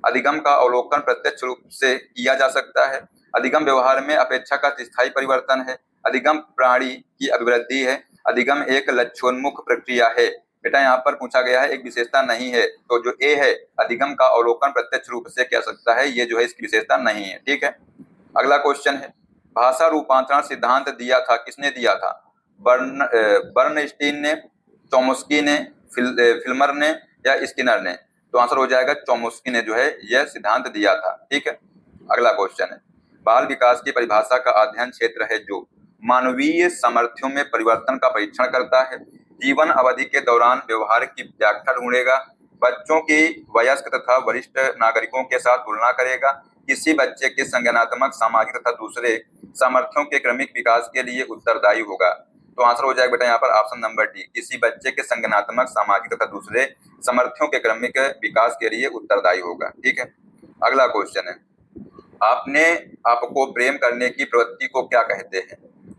अधिगम का अवलोकन प्रत्यक्ष रूप से किया जा सकता है, अधिगम व्यवहार में अपेक्षा का स्थायी परिवर्तन है, अधिगम प्राणी की अभिवृद्धि है, अधिगम एक लक्ष्योन्मुख प्रक्रिया है। बेटा यहाँ पर पूछा गया है एक विशेषता नहीं है, तो जो ए है अधिगम का अवलोकन प्रत्यक्ष रूप से किया सकता है, ये जो है इसकी विशेषता नहीं है, ठीक है। अगला क्वेश्चन है, भाषा रूपांतरण सिद्धांत दिया था, किसने दिया था? बर्नस्टीन ने, चोम्स्की ने, फिल्मर ने या स्किनर ने? तो आंसर हो जाएगा चोम्स्की ने जो है यह सिद्धांत दिया था, ठीक है। अगला क्वेश्चन है, बाल विकास की परिभाषा का अध्ययन क्षेत्र है जो मानवीय सामर्थ्यों में परिवर्तन का परीक्षण करता है, जीवन अवधि के दौरान व्यवहार की व्याख्या ढूंढेगा, बच्चों की वयस्क तथा वरिष्ठ नागरिकों के साथ तुलना करेगा, किसी बच्चे के संज्ञानात्मक, सामाजिक तथा दूसरे सामर्थ्यों के क्रमिक विकास के लिए उत्तरदायी होगा। तो आंसर हो जाएगा बेटा यहाँ पर ऑप्शन नंबर डी, किसी बच्चे के संज्ञानात्मक, सामाजिक तथा दूसरे सामर्थ्यों के क्रमिक विकास के लिए उत्तरदायी होगा, ठीक है। अगला क्वेश्चन है, आपने आपको प्रेम करने की प्रवृत्ति को क्या कहते हैं?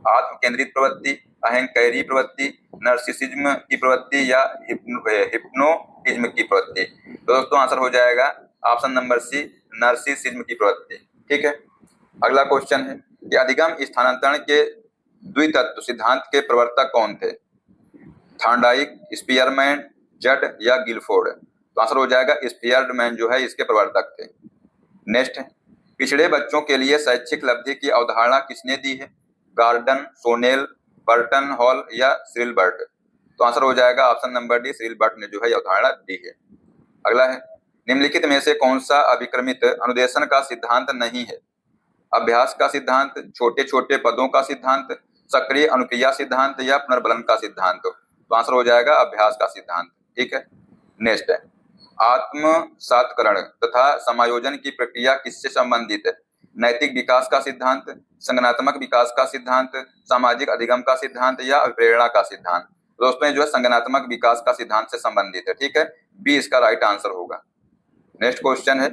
आत्म केंद्रित प्रवृत्ति, अहंकारी प्रवृत्ति, नर्सिसिज्म की प्रवृत्ति या हिप्नोटिज्म की प्रवृत्ति? तो दोस्तों आंसर हो जाएगा ऑप्शन नंबर सी, नर्सिसिज्म की प्रवृत्ति, ठीक है। अगला क्वेश्चन है कि अधिगम स्थानांतरण के द्वितत्व सिद्धांत के प्रवर्तक कौन थे? थॉर्नडाइक, स्पीयरमैन, जड या गिलफोर्ड? तो आंसर हो जाएगा स्पीयरमैन जो है इसके प्रवर्तक थे। नेक्स्ट है, पिछड़े बच्चों के लिए शैक्षिक लब्धि की अवधारणा किसने दी है? गार्डन, सोनेल, बर्टन हॉल या सिरिलबर्ट? तो आंसर हो जाएगा ऑप्शन नंबर डी, सिरिलबर्ट ने जो है अवधारणा दी है। अगला है, निम्नलिखित में से कौन सा अभिक्रमित अनुदेशन का सिद्धांत नहीं है? अभ्यास का सिद्धांत, छोटे छोटे पदों का सिद्धांत, सक्रिय अनुक्रिया सिद्धांत या पुनर्बलन का सिद्धांत? तो आंसर हो जाएगा अभ्यास का सिद्धांत, ठीक है। नेक्स्ट है, आत्मसात्करण तथा समायोजन की प्रक्रिया किससे संबंधित है? नैतिक विकास का सिद्धांत, संज्ञानात्मक विकास का सिद्धांत, सामाजिक अधिगम का सिद्धांत या प्रेरणा का सिद्धांत? दोस्तों जो है संज्ञानात्मक विकास का सिद्धांत से संबंधित है, ठीक है, बी इसका राइट आंसर होगा। नेक्स्ट क्वेश्चन है,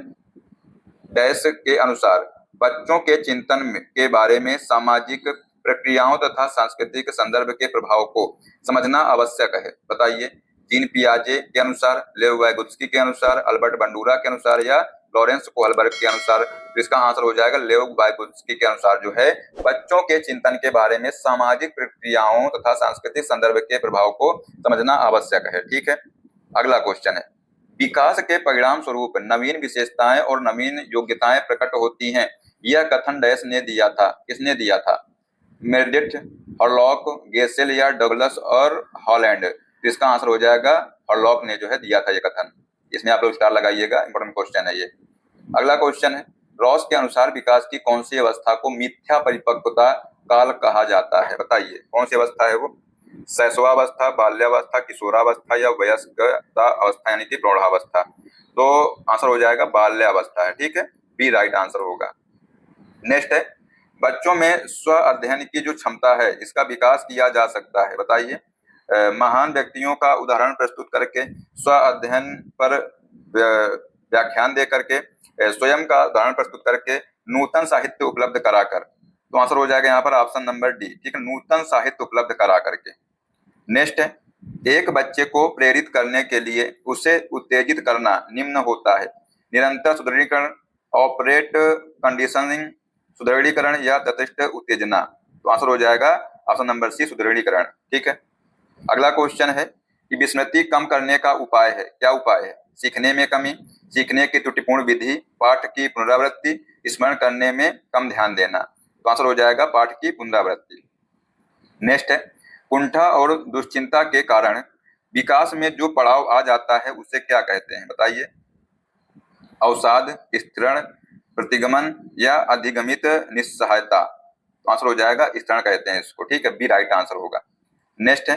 डैश के अनुसार बच्चों के चिंतन के बारे में सामाजिक प्रक्रियाओं तथा सांस्कृतिक संदर्भ के प्रभाव को समझना आवश्यक है। बताइए, जीन पियाजे के अनुसार, लेव वाइगोत्स्की के अनुसार, अल्बर्ट बंडूरा के अनुसार या लॉरेंस कोहलबर्ग के अनुसार? तो इसका आंसर हो जाएगा लेव वाइगोत्स्की के अनुसार जो है बच्चों के चिंतन के बारे में सामाजिक प्रक्रियाओं तथा सांस्कृतिक संदर्भ के प्रभाव को समझना आवश्यक है, ठीक है। अगला क्वेश्चन है, विकास के परिणाम स्वरूप नवीन विशेषताएं और नवीन योग्यताएं प्रकट होती हैं, यह कथन डैश ने दिया था, किसने दिया था? मेरेडिथ, हॉलॉक, गेसेल या डगलस और हॉलैंड? तो इसका आंसर हो जाएगा हॉलॉक ने जो है दिया था ये कथन, इसमें आप लोग स्टार लगाइएगा, इंपॉर्टेंट क्वेश्चन है ये। अगला क्वेश्चन है, रॉस के अनुसार विकास की कौन सी अवस्था को मिथ्या परिपक्वता काल कहा जाता है? बताइए कौन सी अवस्था है वो? शैशवावस्था, बाल्यावस्था, किशोरावस्था या वयस्कता अवस्था यानी कि प्रौढ़ावस्था? तो आंसर हो जाएगा बाल्यावस्था है, ठीक है, बी राइट आंसर होगा। नेक्स्ट है, बच्चों में स्व अध्ययन की जो क्षमता है इसका विकास किया जा सकता है। बताइए, महान व्यक्तियों का उदाहरण प्रस्तुत करके, स्व अध्ययन पर व्याख्यान दे करके, स्वयं का उदाहरण प्रस्तुत करके, नूतन साहित्य उपलब्ध कराकर? तो आंसर हो जाएगा यहाँ पर ऑप्शन नंबर डी, ठीक है, नूतन साहित्य उपलब्ध करा करके। नेक्स्ट है, एक बच्चे को प्रेरित करने के लिए उसे उत्तेजित करना निम्न होता है: निरंतर सुदृढ़ीकरण, ऑपरेट कंडीशनिंग, सुदृढ़ीकरण या तटस्थ उत्तेजना? तो आंसर हो जाएगा ऑप्शन नंबर सी, सुदृढ़ीकरण। ठीक है। अगला क्वेश्चन है कि विस्मृति कम करने का उपाय है, क्या उपाय है? सीखने में कमी, सीखने की त्रुटिपूर्ण विधि, पाठ की पुनरावृत्ति, स्मरण करने में कम ध्यान देना? तो आंसर हो जाएगा पाठ की पुनरावृत्ति। नेक्स्ट है, कुंठा और दुश्चिंता के कारण विकास में जो पड़ाव आ जाता है उसे क्या कहते हैं? बताइए। अवसाद, स्थिरण, प्रतिगमन या अधिगमित निस्सहायता? तो आंसर हो जाएगा स्थिरण कहते हैं इसको। ठीक है, बी राइट आंसर होगा। नेक्स्ट है,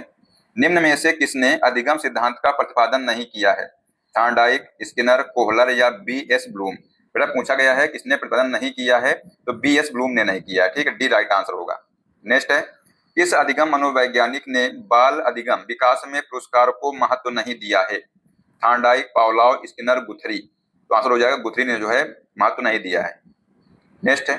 निम्न में से किसने अधिगम सिद्धांत का प्रतिपादन नहीं किया है? थॉर्नडाइक, स्किनर, कोहलर या बी.एस. ब्लूम? बेटा पूछा गया है किसने प्रतिपादन नहीं किया है, तो बी.एस. ब्लूम ने नहीं किया है। ठीक है, डी राइट आंसर होगा। नेक्स्ट है, इस अधिगम मनोवैज्ञानिक ने बाल अधिगम विकास में पुरस्कार को महत्व नहीं दिया है? Thorndike, Pavlov, Skinner, गुथरी? तो आंसर हो जाएगा गुथरी ने जो है महत्व नहीं दिया है। नेक्स्ट है,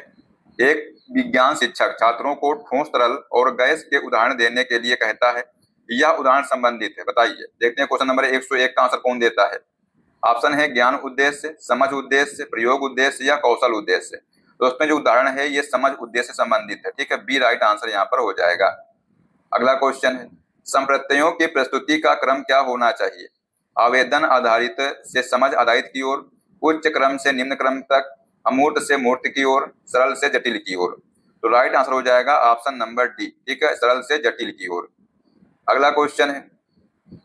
एक विज्ञान शिक्षक छात्रों को ठोस, तरल और गैस के उदाहरण देने के लिए कहता है, यह उदाहरण संबंधित है? बताइए। देखते हैं क्वेश्चन नंबर 101 का आंसर कौन देता है। ऑप्शन है ज्ञान उद्देश्य, समझ उद्देश्य, प्रयोग उद्देश्य या कौशल उद्देश्य? तो उसमें जो उदाहरण है ये समझ उद्देश्य से संबंधित है। ठीक है, बी राइट आंसर यहाँ पर हो जाएगा। अगला क्वेश्चन है, संप्रत्ययों की प्रस्तुति का क्रम क्या होना चाहिए? आवेदन आधारित से समझ आधारित की ओर, उच्च क्रम से निम्न क्रम तक, अमूर्त से मूर्त की ओर, सरल से जटिल की ओर? तो राइट आंसर हो जाएगा ऑप्शन नंबर डी। ठीक है, सरल से जटिल की ओर। अगला क्वेश्चन है,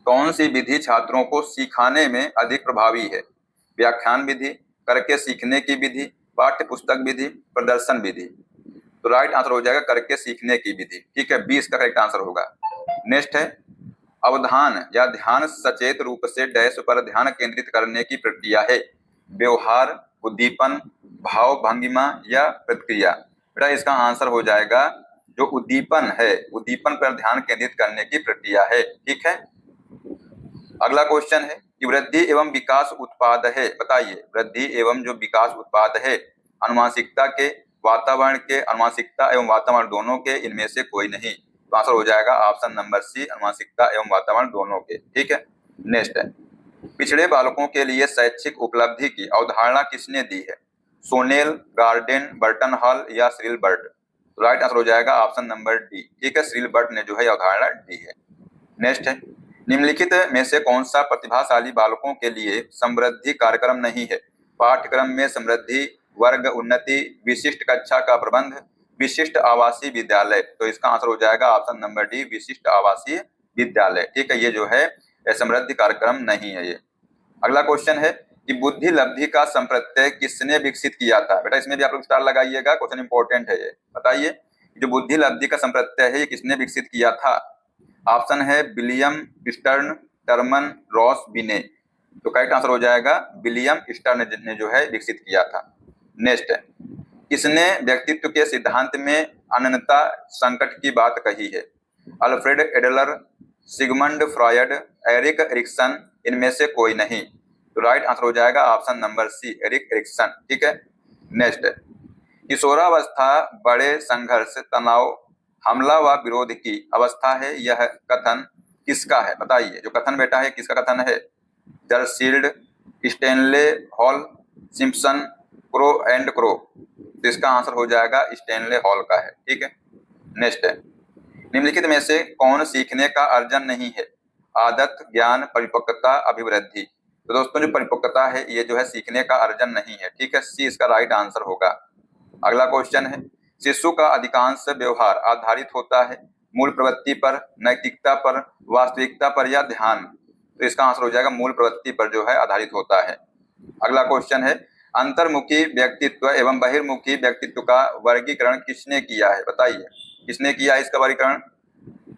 कौन सी विधि छात्रों को सिखाने में अधिक प्रभावी है? व्याख्यान विधि, करके सीखने की विधि, पाठ्य पुस्तक विधि, प्रदर्शन विधि? तो राइट आंसर हो जाएगा करके सीखने की विधि। ठीक है, बी इसका करेक्ट आंसर होगा। नेक्स्ट है, अवधान या ध्यान सचेत रूप से डैश पर ध्यान केंद्रित करने की प्रक्रिया है? व्यवहार, उद्दीपन, भाव भंगिमा या प्रतिक्रिया? बेटा इसका आंसर हो जाएगा जो उद्दीपन है, उद्दीपन पर ध्यान केंद्रित करने की प्रक्रिया है। ठीक है। अगला क्वेश्चन है कि वृद्धि एवं विकास उत्पाद है? बताइए, वृद्धि एवं जो विकास उत्पाद है अनुवांशिकता के, वातावरण के, अनुवांशिकता एवं वातावरण दोनों के, इनमें से कोई नहीं? तो आंसर हो जाएगा ऑप्शन नंबर सी, अनुवांशिकता एवं वातावरण दोनों के। ठीक है। नेक्स्ट है, पिछड़े बालकों के लिए शैक्षिक उपलब्धि की अवधारणा किसने दी है? सोनेल, गार्डेन, बर्टन हॉल या सिरिल बर्ट? राइट आंसर हो जाएगा ऑप्शन नंबर डी। ठीक है, सिरिल बर्ट ने जो है अवधारणा दी है। नेक्स्ट है, निम्नलिखित में से कौन सा प्रतिभाशाली बालकों के लिए समृद्धि कार्यक्रम नहीं है? पाठ्यक्रम में समृद्धि, वर्ग उन्नति, विशिष्ट कक्षा का प्रबंध, विशिष्ट आवासीय विद्यालय? तो इसका आंसर हो जाएगा ऑप्शन नंबर डी, विशिष्ट आवासीय विद्यालय। ठीक है, ये जो है समृद्धि कार्यक्रम नहीं है ये। अगला क्वेश्चन है कि बुद्धि लब्धि का संप्रत्यय किसने विकसित किया था? बेटा इसमें भी आप लोग स्टार लगाइएगा, क्वेश्चन इंपॉर्टेंट है ये। बताइए, जो बुद्धि लब्धि का संप्रत्यय है ये किसने विकसित किया था? ऑप्शन है विलियम स्टर्न, टर्मन, रॉस, बिने? तो करेक्ट आंसर हो जाएगा विलियम स्टर्न ने जो है विकसित किया था। नेक्स्ट है, किसने व्यक्तित्व के सिद्धांत में अनन्यता संकट की बात कही है? Alfred Adler, Sigmund Freud, Erik Erikson? इनमें से कोई नहीं? तो राइट आंसर हो जाएगा option number C, Erik Erikson. ठीक है। नेक्स्ट है, किशोरावस्था बड़े संघर्ष, तनाव, हमला व विरोध की अवस्था है, यह कथन किसका है? बताइए, जो कथन बेटा है किसका कथन है? Jersild, Stanley Hall, Simpson, Crow and Crow? तो इसका आंसर हो जाएगा स्टेनले हॉल का है। ठीक है। नेक्स्ट है, निम्नलिखित में से कौन सीखने का अर्जन नहीं है? आदत, ज्ञान, परिपक्वता, अभिवृद्धि? तो दोस्तों जो परिपक्वता है ये जो है सीखने का अर्जन नहीं है। ठीक है, सी इसका राइट आंसर होगा। अगला क्वेश्चन है, शिशु का अधिकांश व्यवहार आधारित होता है मूल प्रवृत्ति पर, नैतिकता पर, वास्तविकता पर या ध्यान? तो इसका आंसर हो जाएगा मूल प्रवृत्ति पर जो है आधारित होता है। अगला क्वेश्चन है, अंतर्मुखी व्यक्तित्व एवं बहिर्मुखी व्यक्तित्व का वर्गीकरण किसने किया है? बताइए, किसने किया है इसका वर्गीकरण?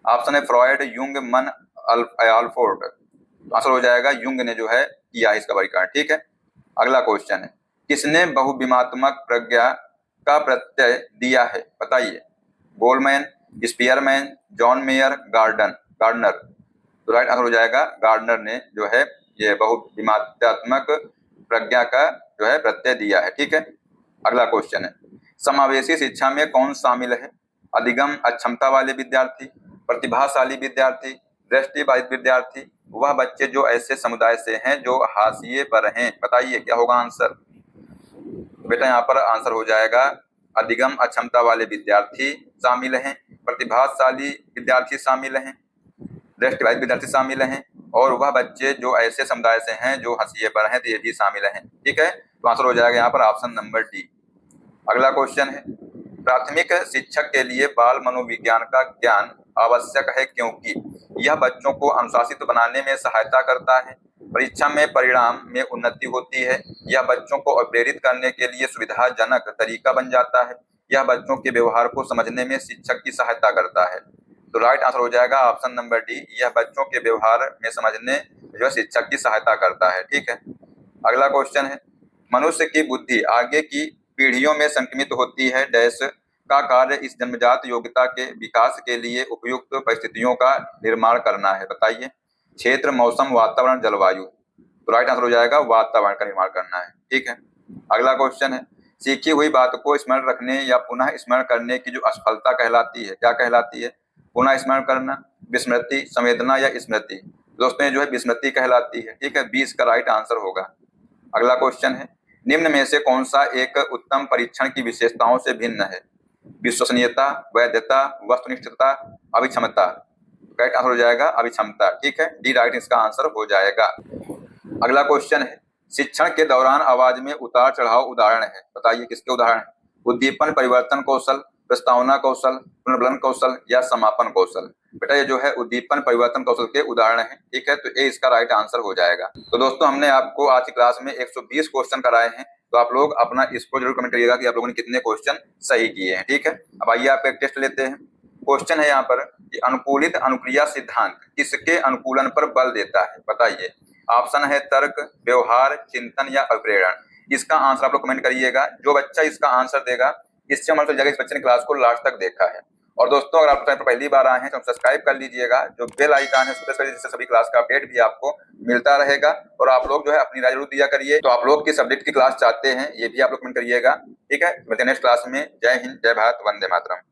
ऑप्शन है फ्रॉयड, युंग, मन, अल्फोर्ड? आंसर हो जाएगा युंग ने जो है किया है इसका वर्गीकरण। ठीक है। अगला क्वेश्चन है, किसने बहुविमात्मक प्रज्ञा का प्रत्यय दिया है? बताइए, Goleman, Spearman, John Mayer, Gardner? तो राइट आंसर हो जाएगा गार्डनर ने जो है ये बहुविमात्मक प्रज्ञा का जो है प्रत्यय दिया है। ठीक है। अगला क्वेश्चन है, समावेशी शिक्षा में कौन शामिल है? अधिगम अक्षमता वाले विद्यार्थी, प्रतिभाशाली विद्यार्थी, दृष्टिबाधित विद्यार्थी, वह बच्चे जो ऐसे समुदाय से हैं जो हाशिए पर हैं? बताइए क्या होगा आंसर? बेटा यहाँ पर आंसर हो जाएगा अधिगम अक्षमता वाले विद्यार्थी शामिल हैं, प्रतिभाशाली विद्यार्थी शामिल हैं, दृष्टिबाधित विद्यार्थी शामिल हैं, और वह बच्चे जो ऐसे समुदाय से हैं जो हाशिए पर हैं, तो ये भी शामिल हैं। ठीक है, तो आंसर हो जाएगा यहाँ पर ऑप्शन नंबर डी। अगला क्वेश्चन है, प्राथमिक शिक्षक के लिए बाल मनोविज्ञान का ज्ञान आवश्यक है क्योंकि यह बच्चों को अनुशासित बनाने में सहायता करता है, परीक्षा में परिणाम में उन्नति होती है, यह बच्चों को प्रेरित करने के लिए सुविधाजनक तरीका बन जाता है, यह बच्चों के व्यवहार को समझने में शिक्षक की सहायता करता है। तो राइट आंसर हो जाएगा ऑप्शन नंबर डी, यह बच्चों के व्यवहार में समझने जो शिक्षक की सहायता करता है। ठीक है, अगला क्वेश्चन है, मनुष्य की बुद्धि आगे की पीढ़ियों में संक्रमित होती है, डैश का कार्य इस जन्मजात योग्यता के विकास के लिए उपयुक्त परिस्थितियों का निर्माण करना है, बताइए। क्षेत्र, मौसम, वातावरण, जलवायु। तो राइट आंसर हो जाएगा वातावरण का निर्माण करना है। ठीक है, अगला क्वेश्चन है, सीखी हुई बात को स्मरण रखने या पुनः स्मरण करने की जो असफलता कहलाती है, क्या कहलाती है? पुनः स्मरण करना, विस्मृति, संवेदना या स्मृति। दोस्तों जो है विस्मृति कहलाती है। ठीक है, 20 का राइट आंसर होगा। अगला क्वेश्चन है, निम्न में से कौन सा एक उत्तम परीक्षण की विशेषताओं से भिन्न है? विश्वसनीयता, वैधता, वस्तुनिष्ठता, अभिक्षमता। राइट आंसर हो जाएगा अभिक्षमता। ठीक है, डी राइट इसका आंसर हो जाएगा। अगला क्वेश्चन है, शिक्षण के दौरान आवाज में उतार चढ़ाव उदाहरण है, बताइए किसके उदाहरण है? उद्दीपन परिवर्तन कौशल, प्रस्तावना कौशल, पुनर्बलन कौशल या समापन कौशल। बेटा ये जो है उद्दीपन परिवर्तन कौशल के उदाहरण है। ठीक है, तो ए इसका राइट आंसर हो जाएगा। तो दोस्तों हमने आपको आज की क्लास में 120 क्वेश्चन कराए हैं, तो आप लोग अपना इसको जरूर कमेंट करिएगा कि आप लोगों ने कितने क्वेश्चन सही किए हैं। ठीक है, अब आइए आप एक टेस्ट लेते हैं। क्वेश्चन है यहाँ पर कि अनुकूलित अनुक्रिया सिद्धांत किसके अनुकूलन पर बल देता है, बताइए। ऑप्शन है तर्क, व्यवहार, चिंतन या अभिप्रेरण। इसका आंसर आप लोग कमेंट करिएगा। जो बच्चा इसका आंसर देगा इससे हमारे चल जाएगा इस बच्चे ने क्लास को लास्ट तक देखा है। और दोस्तों अगर आप पहली बार आए हैं तो सब्सक्राइब कर लीजिएगा, जो बेल आइकन है उसको प्रेस करिए, जिससे सभी क्लास का अपडेट भी आपको मिलता रहेगा। और आप लोग जो है अपनी राय जरूर दिया करिए, तो आप लोग किस सब्जेक्ट की क्लास चाहते हैं ये भी आप लोग कमेंट करिएगा। ठीक है, मिलते हैं नेक्स्ट क्लास में। जय हिंद, जय भारत, वंदे मातरम।